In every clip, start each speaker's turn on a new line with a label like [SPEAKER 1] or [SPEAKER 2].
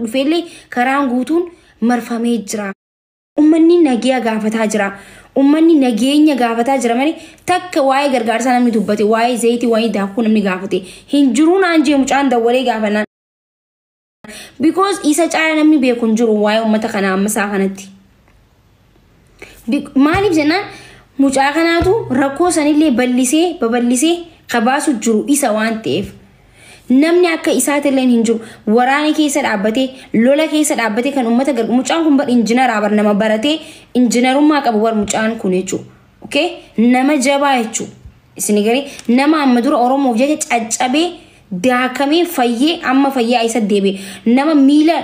[SPEAKER 1] dhufeellee karaan guutuun marfamee jira. Ummanni nagiya gaafataa jira. Ummanni nageenya gaafataa jira malee takka waa'ee gargaarsa namni dubbate waa'ee zayitii waa'ee daakuu namni gaafate hin jiru naan jee mucaan dawwalee gaafannaan. Because isa caala namni beeku hin jiru waa'ee ummata kana ammasaa kanatti. Maaliif jennaan mucaa kanaatu rakkoo sanillee babal'isee kabaasu jiru isa waan ta'eef. Namni akka isaatillee hin jiru waraana keessa dhaabbatee lola keessa dhaabbatee kan ummata gargaaru mucaan kun bar injiinaraa bar nama baratee injiinarummaa qabu war mucaan kun jechuudha. Okay? Nama jabaa jechuudha. Isin garee nama amma dura Oromoof jecha caccabee daakamee fayyee amma fayyaa isa deebee nama miila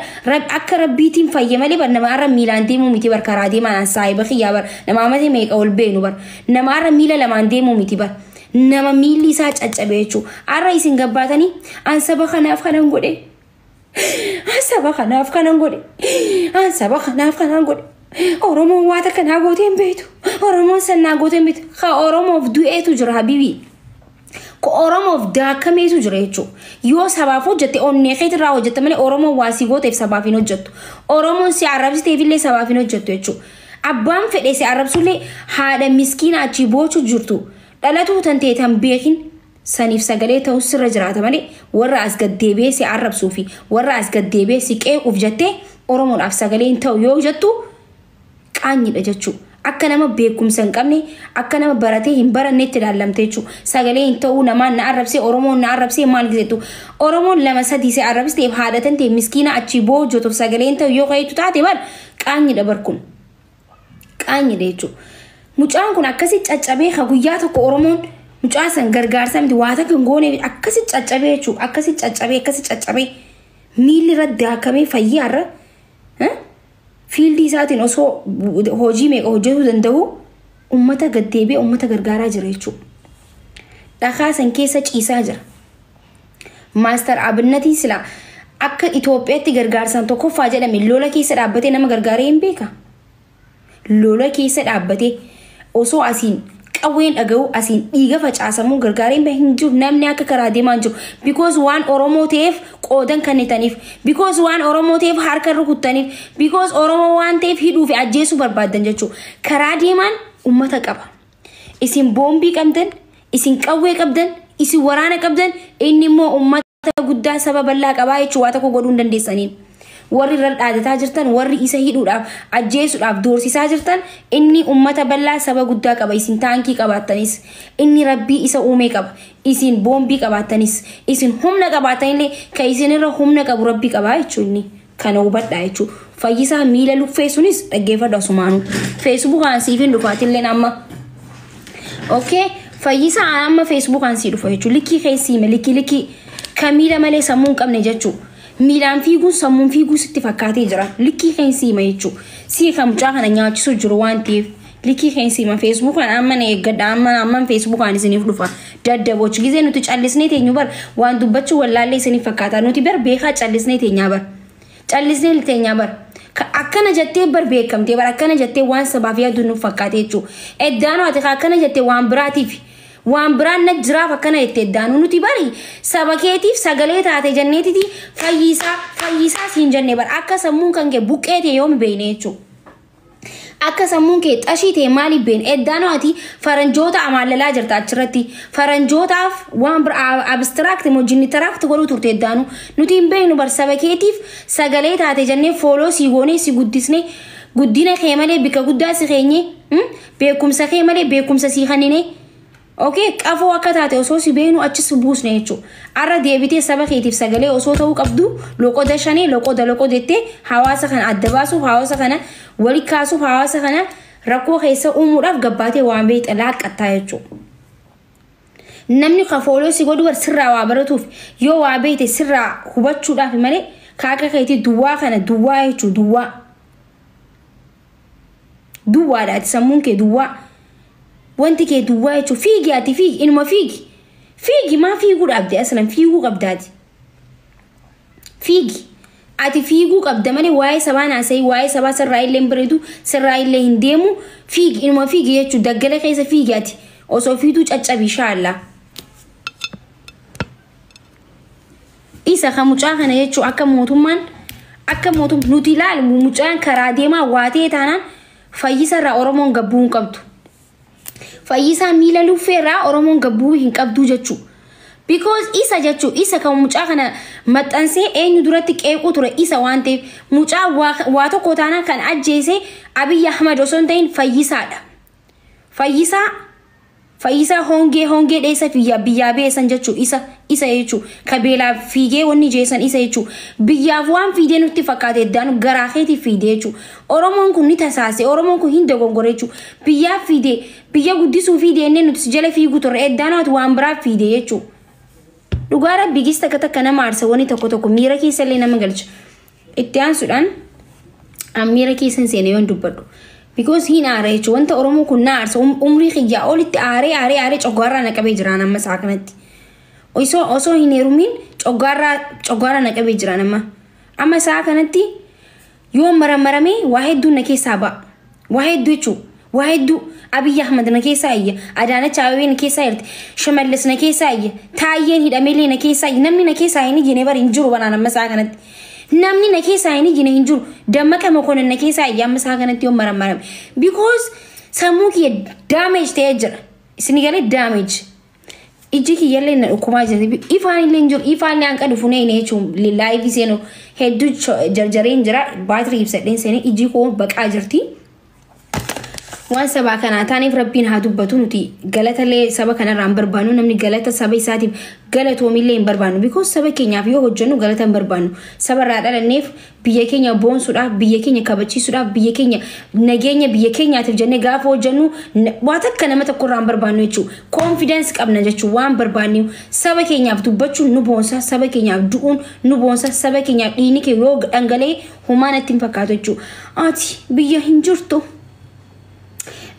[SPEAKER 1] akka rabbiitiin fayyee malee bar nama arra miilaan deemuu miti bar karaa deemaan saayiba xiyyaa bar nama amatee meeqa ol beenu bar nama arra miila lamaan deemuu miti bar. Nama miilli isaa caccabee jechuudha. Arra isin gabbaatanii ansaba kanaaf kanan godhe. Ansaba kanaaf kanan godhe. Ansaba kanaaf kanan godhe. Oromoon waata kanaa gootee hin beektu. Oromoon sannaa gootee hin beektu. Ka Oromoof du'eetu jira habibi. Ka Oromoof daakameetu jira jechuudha. Yoo sabaaf hojjette onnee keetirraa hojjette malee Oromoon waa si gooteef sabaaf hin hojjettu. Oromoon si arrabsiteefillee sabaaf hin hojjettu jechuudha. Abbaan fedhee si arrabsullee haadha miskiina achi boochu jirtu. Dhalatu tanteetan beekin saniif sagalee ta'uu sirra jiraata malee warra as gaddeebee si arrabsuu fi warra as gaddeebee si qeequuf jettee Oromoodhaaf sagalee hin ta'u yoo jettu qaanyidha jechuudha. Akka nama beekumsa hin qabne akka nama baratee hin barannetti ilaalamte jechuudha. Sagalee hin ta'uu namaan na arrabsee Oromoon na arrabsee maal gizeetu Oromoon lama sadii si arrabsteef haadha tantee miskiina achi boojuutuuf sagalee hin ta'u yoo qayeetu taate bal qaanyidha barkun qaanyidha jechuudha. Mucaan kun akkasi caccabee ka guyyaa tokko Oromoon mucaa san gargaarsa miti waa takka hin goone akkasi caccabee jechuudha. Akkasi caccabee miilli irra daakamee fayyaarra fiildii isaatiin osoo hojii meeqa hojjetuu danda'u ummata gaddeebee ummata gargaaraa jira jechuudha. Dhakaa san keessa ciisaa jira. Maaster Abinnatii sila akka Itoophiyaatti gargaarsaan tokkoffaa jedhame lola keessa dhaabbatee nama gargaaree hin beeka. Lola keessa dhaabbatee osoo asiin qawween dhaga'u asiin dhiiga facaasamuu gargaareen hin jiru namni akka karaa deemaa jiru because waan Oromoo ta'eef qoodan kannitaniif because waan Oromoo ta'eef harka rukuttaniif because Oromoo waan ta'eef hidhuu fi ajjeesuu barbaadan jechuudha. Karaa deemaan ummata qaba. Isin boombii qabdan, isin qawwee qabdan, isin waraana qabdan inni immoo ummata guddaa saba bal'aa qabaa jechuudha waa tokko godhuu hin dandeessaniin. Warri irra dhaadataa jirtan warri isa hidhuudhaaf ajjeesuudhaaf doorsisaa jirtan inni ummata bal'aa saba guddaa qaba isin taankii qabaattanis inni rabbii isa uumee qaba isin boombii qabaattanis isin humna qabaatanillee ka isinirra humna qabu rabbii qabaa jechuudha kana hubadhaa jechuudha. Fayyisaa miila luffeessunis dhaggeeffadhu asumaanuu feesbuukaan siifin dhufaatillee amma okay fayyisaa amma feesbuukaan sii dhufa jechuudha likkii keessi likkii ka miila malee sammuu hin qabne jechuudha. Miilaan fiiguun sammuun fiiguu sitti fakkaatee jira. Likkii keensii ma jechuudha. Si kan mucaa kana nyaachisu jiru waan ta'eef likkii keensii ma feesbuukaan amma na eeggadha amma feesbuukaan isiniif dhufa. Daddabochi gizee nuti callisnee teenyu bar waan dubbachuu wallaallee isiniif fakkaata nuti bar beekaa callisnee teenyaa bar. Callisnee teenyaa bar. Akkana jettee bar beekamtee bar akkana jettee waan sabaaf yaadu nuuf fakkaatee jechuudha. Eddaanoo ati akkana jettee waan biraatiif. Waan biraan na jiraaf akkana jettee eddaanuu nuti bari saba keetiif sagalee taate jenneetiti fayyisaa siin jenne bar akka sammuun kan kee buqqeete yoom beeyne jechuudha. Akka sammuun kee xashii ta'e maaliif beeyne eddaanoo ati faranjoota amaalalaa jirta achirratti faranjootaaf waan bira abstract mojjinni taraakti godhuu turte eddaanuu nuti hin beeynu bar saba keetiif sagalee taate jennee fooloo si goonee si guddisne guddina kee malee bika guddaa si keenye beekumsa kee malee beekumsa si kannine. Okay, qafoo akka taate osoo si beenu achis buusne jechuudha. Arra deebitee saba keetiif sagalee osoo ta'uu qabdu loqoda shanii loqoda jettee hawaasa kana adda baasuuf hawaasa kana wali kaasuuf hawaasa kana rakkoo keessa uumuudhaaf gabbaatee waan beekte laaqqattaa jechuudha. Namni kafooloo si godhu sirraa waa baratuuf yoo waa beekte sirraa hubachuudhaaf malee kaaka keetii duwwaa kana duwwaa jechuudha duwwaadhaati sammuun kee duwwaa. Wanti kee duwwaa jechuudha fiigi ati fiigi inuma fiigi maa fiiguu dhabde aslan fiiguu qabdaati fiigi ati fiiguu qabda malee waa'ee sabaa naasa'ii waa'ee sabaa sirraa illee hin bareedu sirraa illee hin deemu fiigi inuma fiigi jechuudha daggala keessa fiigi ati osoo fiiduu caccabi inshaAllah. Isa kan mucaa kana jechuudha akka mootummaan akka mootum nuti ilaal mucaan karaa deemaa waatee taanaan fayyisa irraa Oromoon gabbuu hin qabdu. Fayyisa miila luffee irraa Oromoon gabbuu hin qabdu jechuu. Because isa jechuu isa kan mucaa kana maxxansee eenyu duratti qeequu ture isa waan ta'eef mucaa waa tokko taanaan kan ajjeese Abiy Ahmed osoo hin ta'in Fayyisaadha. Fayyisa hongee dheessa biyyaa beesan jechuu isa jechuu kabeelaa fiigee wanni jeesan isa jechuu biyyaaf waan fiidee nutti fakkaate daanu garaa keetii fiidee jechuu Oromoon kun ni tasaase Oromoon kun hin dogongore jechuu biyyaaf fiidee biyya guddisuu fiidee inni nuti jala fiiguu turre eddaanaatu waan biraa fiidee jechuu dhugaara bigis takka nama aarsa wani tokko miira keessa illee nama galcha itti aansuudhaan miira keessa seenee yoon dubbadhu. Because hin aare jechuun wanta Oromoo kun na aarsa umrii xiyyaa olitti aare coggaarraa naqabee jiraan amma isaa kanatti. Osoo hin heerumin coggaarraa naqabee jiraan amma isaa kanatti yoo maramee waa hedduu na keessaa ba'a. Waa hedduu jechuun waa hedduu Abiy Ahmed na keessaa iyya Adaanach Abeebee na keessaa irti Shimallis na keessaa iyya Taayyeen Hidhameelee na keessaa iyya namni na keessaa hin ijjine bari hin jiru banaan amma isaa kanatti. Namni na keessaa hin ijjine hin jiru Dammaqa Mokonnon na keessaa iyya amma isaa kanatti yoo maramee because sammuu kiyya damage ta'ee jira isin galee damage ijji kiyya illee na dhukkumaa jira ifaan illee hin jiru ifaan illee hanqa dhufu nee jechuun live seenu hedduu jarjareen jira baatirii ibsadheen seenee ijji koo baqaa jirti. Waan sabaa kanaa taaniif rabbiin haa dubbatu nuti galatalee saba kanarraa hin barbaannu namni galata saba isaatiif galatoomillee hin barbaannu because saba keenyaaf yoo hojjennu galata hin barbaannu sabarraa dhalanneef biyya keenya boonsuudhaaf biyya keenya kabachiisuudhaaf biyya keenya nageenya biyya keenyaatiif jennee gaafa hojjennu waan takka nama tokkorraa hin barbaannu jechuudha confidence qabna jechuudha waan barbaannu saba keenyaaf dubbachuun nu boonsa saba keenyaaf du'uun nu boonsa saba keenyaaf dhiigni kee yoo dhangalee humaan ittiin fakkaatu jechuudha ati biyya hin jirtu.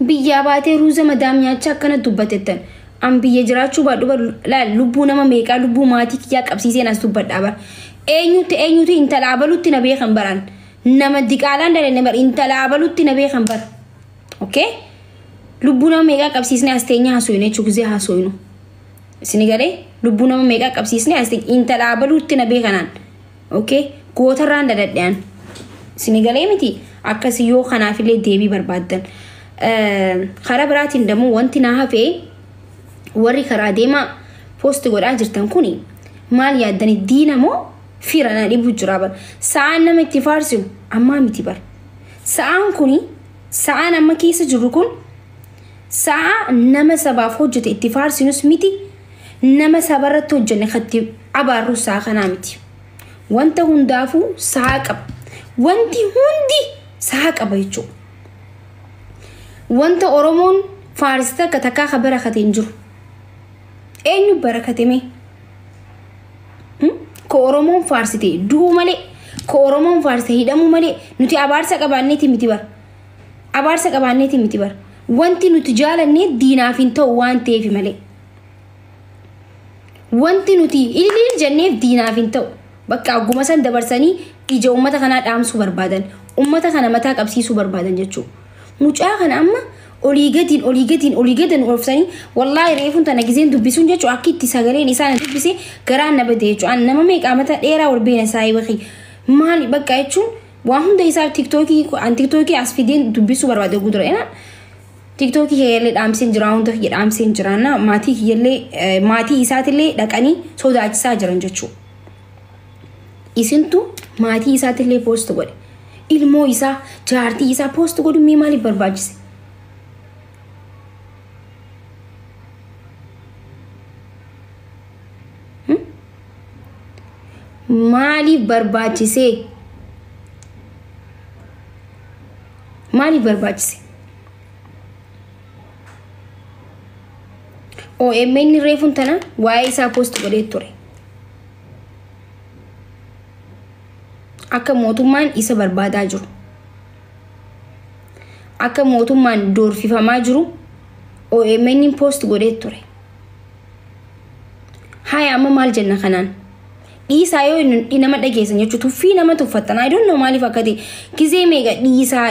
[SPEAKER 1] Biyya baatee ruuza madaam nyaachaa akkana dubbatettan an biyya jiraachuu baadhu lubbuu nama meeqaa lubbuu maatii kiyyaa qabsiiseen as dubbadhaa bara eenyuti intala abalutti na beekan baran nama diqaalaan dalenne bar intala abalutti na beekan bara okay lubbuu nama meeqaa qabsiisne as teenya haasooyne jechuu gizee haasooynu isin galee lubbuu nama meeqaa qabsiisne as teenya intala abalutti na beekanaan okay gootarraan dadadhean isin galee miti akkasi yoo kanaafillee deebii barbaaddan. Karaa biraatiin dammoo wanti na hafee warri karaa deemaa posti godhaa jirtan kuni maal yaaddani diina moo fira na dhibu jira bar sa'aan nama itti faarsiu ammaa miti bar sa'aan kuni sa'aan amma keessa jiru kun sa'a nama sabaaf hojjete itti faarsinus miti nama sabarratti hojjenne katti abaarru sa'a kanaa miti wanta hundaafuu sa'a qaba wanti hundi sa'a qaba jechuudha. Wanta Oromoon faarsita takka barakate hin jiru. Eenyu barakate mee? Ko Oromoon faarsite du'u malee, ko Oromoon faarsite hidhamu malee nuti abaarsa qabaanneeti miti bar. Abaarsa qabaanneeti miti bar. Wanti nuti jaalanne diinaaf hin ta'u waan ta'eef malee. Wanti nuti ililiil jenneef diinaaf hin ta'u. Bakka agguma san dabarsanii ija uummata kanaa dhaamsuu barbaadan. Uummata kana mataa qabsiisuu barbaadan jechuudha. Mucaa kana amma olii gadan olfsanii wallahi reefun tana gizeen dubbisuun jechuun akka itti sagaleen isaan dubbise garaan na bade jechuun nama meeqa mata dheeraa wal beena isaa ibaqi maali bakka jechuun waan hunda isaa tiktokii as fideen dubbisuu barbaade gudura ena tiktokii keeyyalee dhaamseen jira hunda kiyya dhaamseen jiraanna maatii kiyyallee maatii isaatillee dhaqanii sodaachisaa jiran jechuudha. Isintu maatii isaatillee post godhe. Ilmoo isaa jaartii isaa post godhu mee maaliif barbaachise? Maaliif barbaachise? Maaliif barbaachise? OMN reefun tana waa'ee isaa post godhee ture. Akka mootummaan isa barbaadaa jiru. Akka mootummaan doorfifamaa jiru OMN post godhee ture. Haya amma maal jenna kanaan? dhiisaa yoo inni nama dhageessan jechuudha tuffii nama tuffattan I don't know maaliif akkati gizee meeqa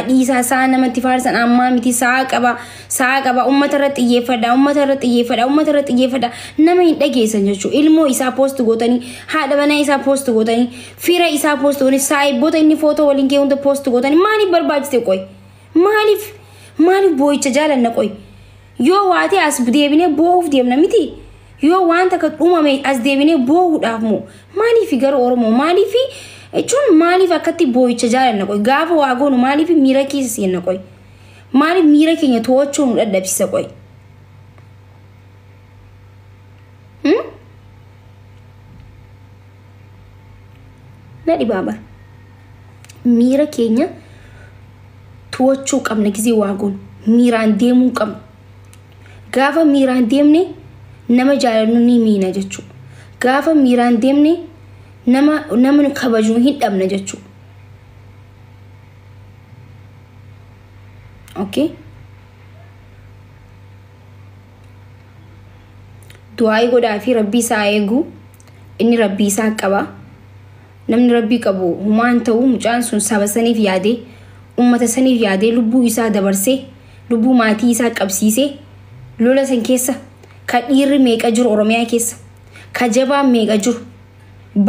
[SPEAKER 1] dhiisaa saa namatti faarsan ammaa miti saa qaba ummata irratti xiyyeeffadha nama hin dhageessan jechuudha ilmoo isaa post gootanii haadha manaa isaa post gootanii fira isaa post gootanii saayiboota inni footoo waliin kee hunda post gootanii maaliif barbaachiste qoy maaliif boo'icha jaalanna qoy yoo waatee as deebinee boo'uuf deemna miti yoo wanta ka dhumame as deebinee boo'uudhaaf moo maaliif gara Oromoo maaliif akkatti boo'icha jaalanna qoy gaafa waa goonu maaliif miira keessa seenna qoy maaliif miira keenya to'achuu nu dadhabsisa qoy na dhibaaba miira keenya to'achuu qabna gizee waa goonu miiraan deemuu qabna gaafa miiraan deemne nama jaalannu ni miina jechuudha gaafa miiraan deemne nama kabajuu hin dhabna jechuudha okay du'aayi godhaa fi rabbii isaa eegu inni rabbii isaa qaba namni rabbii qabu humaan ta'u mucaan sun saba saniif yaadee ummata saniif yaadee lubbuu isaa dabarsee lubbuu maatii isaa qabsiisee lola san keessa ka dhiirri meeqa jiru Oromiyaa keessa ka jabaan meeqa jiru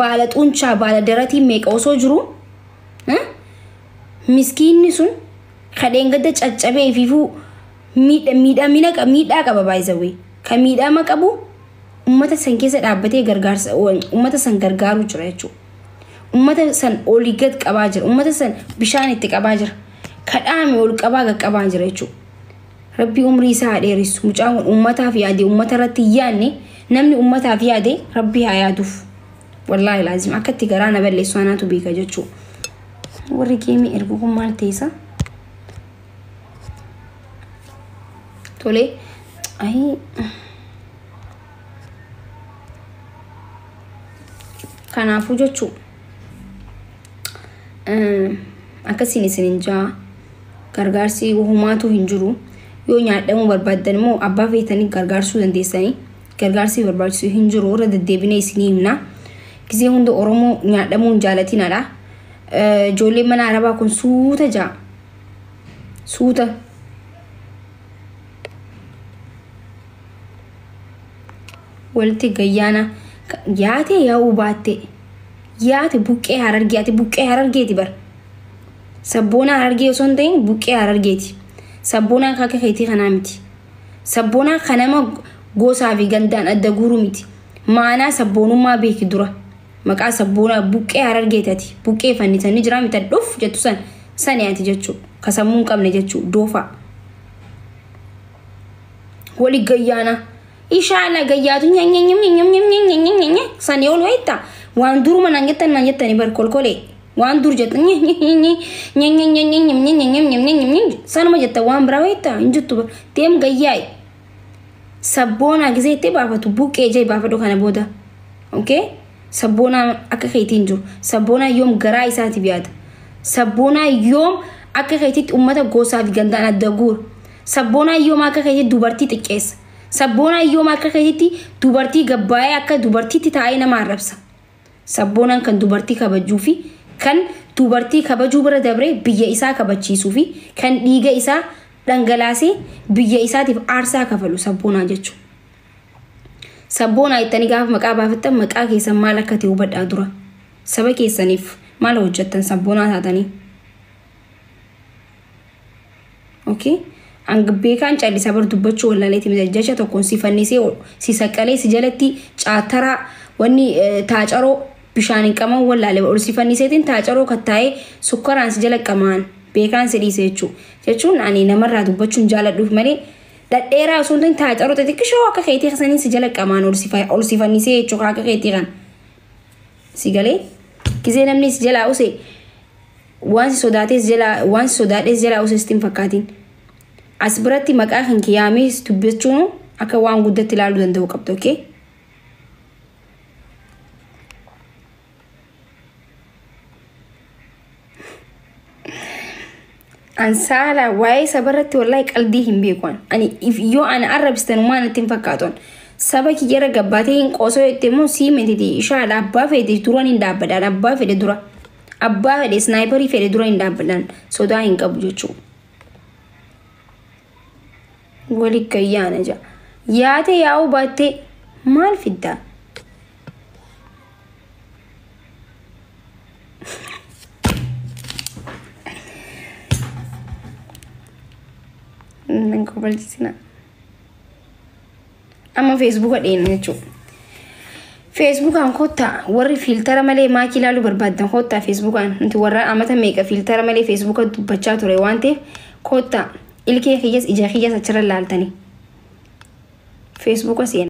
[SPEAKER 1] baala xunchaa baala daratii meeqa osoo jiru miskiinni sun kadeen gadda caccabee fiifuu miidhaa qaba baay'isawee ka miidhama qabu ummata san keessa dhaabbatee gargaarsa ummata san gargaaru jira jechuudha ummata san olii gad qabaa jira ummata san bishaan itti qabaa jira kadhaame ol qabaa jira jechuudha Rabbi umrii isaa dheerisu mucaan ummataaf yaade ummata irratti yaanne namni ummataaf yaade Rabbi haa yaaduuf wallahi laazim akkatti garaa na balleessu anaatu beeka jechuudha warri geemii ergu kun maal teessa tole kanaafuu jechuudha akkasiin isin jaa gargaarsi humaatu hin jiru yoo nyaadhamu barbaadan moo abbaa feetanii gargaarsuu dandeessanii gargaarsi barbaachisu hin jiru irra deddeebinee isinii himna gizee hunda Oromoo nyaadhamuun jaalatinaadha ijoolleen mana Arabaa kun suuta walitti gayyaana yaate yaa'uu baatte yaate buqqee harargeeti bar sabboona harargee osoo hin ta'in buqqee harargeeti sabboonaan akka keetii kanaa miti sabboonaan kanama gosaa fi gandaan adda guuru miti maanaa sabboonummaa beeki dura maqaa sabboonaa buqqee harargeetati buqqee fannitanii jira mita dhuf jettu saniyaati jechuudha ka sammuu hin qabne jechuudha doofa wali gayyaana ishaala gayyaatu sani ol wayita waan duruma naan jettanii bar kolkolee waan dur jetta sanuma jetta waan biraa wayita injittu deem gayyaay sabboonaa gizeetti baafatu buqqee jee baafadhu kana booda okay sabboonaa akka keetiin jiru sabboonaa yoom garaa isaatiif yaada sabboonaa yoom akka keetitti ummata gosaa fi gandaan adda guuru sabboonaa yoom akka keetitti dubartii xiqqeessa sabboonaa yoom akka keetitti dubartii gabbaa'ee akka dubartiitti taa'ee nama arrabsa sabboonaan kan dubartii kabajuu fi kan dubartii kabajuu bira dabree biyya isaa kabachiisuu fi kan dhiiga isaa dhangalaasee biyya isaatiif aarsaa kafalu sabboonaa jechuudha. Sabboonaa ittanii gaafa maqaa baafattan maqaa keessan maal akka ta'e hubadhaa dura. Saba keessaniif maal hojjettan sabboonaa taatanii. Okay? Beekaan callisa bar dubbachuu wallaleetti jecha tokkoon si fannisee si saqqalee si jalatti caataraa wanni taacaroo bishaan qaman wallaale ol si fanniseetiin taacaroo kattaa'ee sukkaraan si jala qamaan beekaan si dhiise jechuun ani namarraa dubbachuun jaaladhuuf malee dhadheeraa osoo hin ta'in taacaroo xixiqqishoo akka keetii kasanii si jala qamaan ol si fannisee jechuudha akka keetii kan si galee gizee namni si jalaa use waan si sodaadhees jalaa use sitti hin fakkaatiin. As biratti maqaa kan kiyaamee dubbachuun akka waan guddatti ilaaluu danda'u qabdu okay? Ansaala waa'ee sabarratti wallahi qalbii hin beekan. Ani yoo ana arrabstan waan itti hin fakkaatuun saba kiyyara gabbaatee hin qoosoo jettee immoo sii mititi ishaadha abbaa fedhe dura hin dhaabbadan abbaa fedhe dura abbaa fedhe snaayiparii fedhe dura hin dhaabbadan sodaa hin qabu jechuudha. Wali gayyaana jaa yaate yaa'uu baattee maal fiddaa? Nangko balchisina. Amma Facebook adeen jechuudha. Facebook an kotta warri filtera malee maakii ilaaluu barbaadan kotta Facebook an nuti warra amata meeqa filtera malee Facebook dubbachaa ture waan ta'eef kotta ilkee kiyyas ija kiyyas achirra laaltanii Facebook aseen